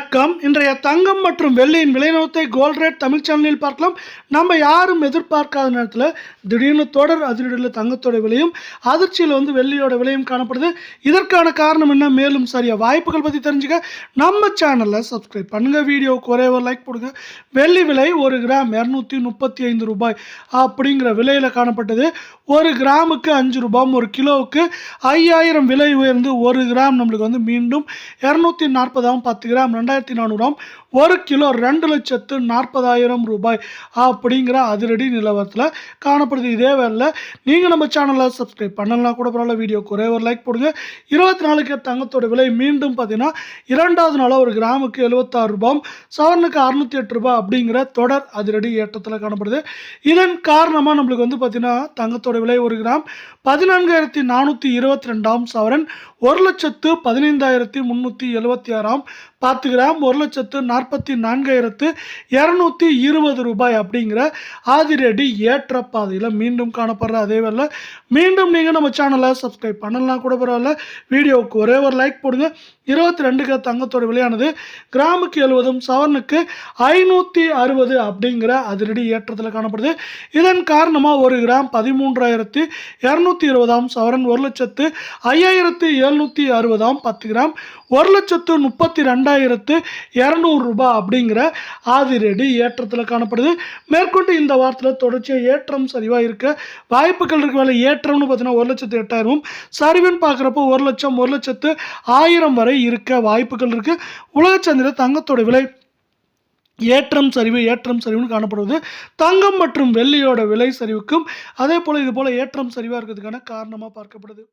வணக்கம். இன்றைய தங்கம் மற்றும் வெள்ளியின் விலைநிலவரத்தை கோல்ட் ரேட் தமிழ் சேனலில் பார்க்கலாம். நம்ம யாரும் எதிர்பார்க்காத நேரத்தில் திடீர்னு தொடர் அதிரடியில் தங்கத்தோட விலையும் அதிர்ச்சியில் வெள்ளியோட விலையும் காணப்படுது. இதற்கான காரணம் என்ன, மேலும் சரியா வாய்ப்புகள் பற்றி தெரிஞ்சுக்க நம்ம சேனலில் சப்ஸ்கிரைப் பண்ணுங்க. வீடியோவுக்கு ஒரே ஒரு லைக் போடுங்க. வெள்ளி விலை 1 கிராம் 235 ரூபாய் அப்படிங்கிற விலையில் காணப்பட்டது. 1 கிராமுக்கு 5 ரூபாய், 1 கிலோவுக்கு 5000 விலை உயர்ந்து 1 கிராம் நம்மளுக்கு மீண்டும் 240 10 கிராம் 2400 1 கிலோ 2,40,000 ரூபாய் அப்படிங்கிற அதிரடி நிலவரத்தில் காணப்படுது. இதே வேலை நீங்கள் நம்ம சேனலில் சப்ஸ்கிரைப் பண்ணலாம் கூட பரவாயில்ல. வீடியோக்கு ஒரே ஒரு லைக் போடுங்க. 24 கேரட் தங்கத்தோட விலை மீண்டும் பார்த்தீங்கன்னா 2வது நாளாக 1 கிராமுக்கு 76 ரூபாய், சவரனுக்கு 608 ரூபாய் அப்படிங்கிற தொடர் அதிரடி ஏற்றத்தில் காணப்படுது. இதன் காரணமாக நம்மளுக்கு பார்த்தீங்கன்னா தங்கத்தோட விலை 1 கிராம் 14,422 சவரன் 1,15,376 10 கிராம் 1,44,220 ரூபாய் அப்படிங்கிற அதிரடி ஏற்ற பாதையில் மீண்டும் காணப்படுற அதே வேலை மீண்டும் நீங்கள் நம்ம சேனலை சப்ஸ்கிரைப் பண்ணலாம் கூட பரவாயில்ல. வீடியோவுக்கு ஒரே ஒரு லைக் போடுங்க. 22 கிராம் தங்கத்தோட விலையானது கிராமுக்கு 70 சவரனுக்கு 560 அப்படிங்கிற அதிரடி ஏற்றத்தில் காணப்படுது. இதன் காரணமாக 1 கிராம் 13,220 சவரன் 1,05,760 10 கிராம் 1,32,200 ரூபாய் அப்படிங்கிற அதிரடி ஏற்றத்தில் காணப்படுது. மேற்கொண்டு இந்த வாரத்தில் தொடர்ச்சியாக ஏற்றம் சரிவாக இருக்க வாய்ப்புகள் இருக்க வேலை. ஏற்றம்னு பார்த்தீங்கன்னா 1,08,000 சரிவுன்னு பார்க்குறப்போ 1 லட்சம் 1,10,000 வரை இருக்க வாய்ப்புகள் இருக்கு. உலக சந்தையில் தங்கத்தோட விலை ஏற்றம் சரிவுன்னு காணப்படுவது தங்கம் மற்றும் வெள்ளியோட விலை சரிவுக்கும் அதே போல இது போல ஏற்றம் சரிவாக இருக்கிறதுக்கான காரணமாக பார்க்கப்படுது.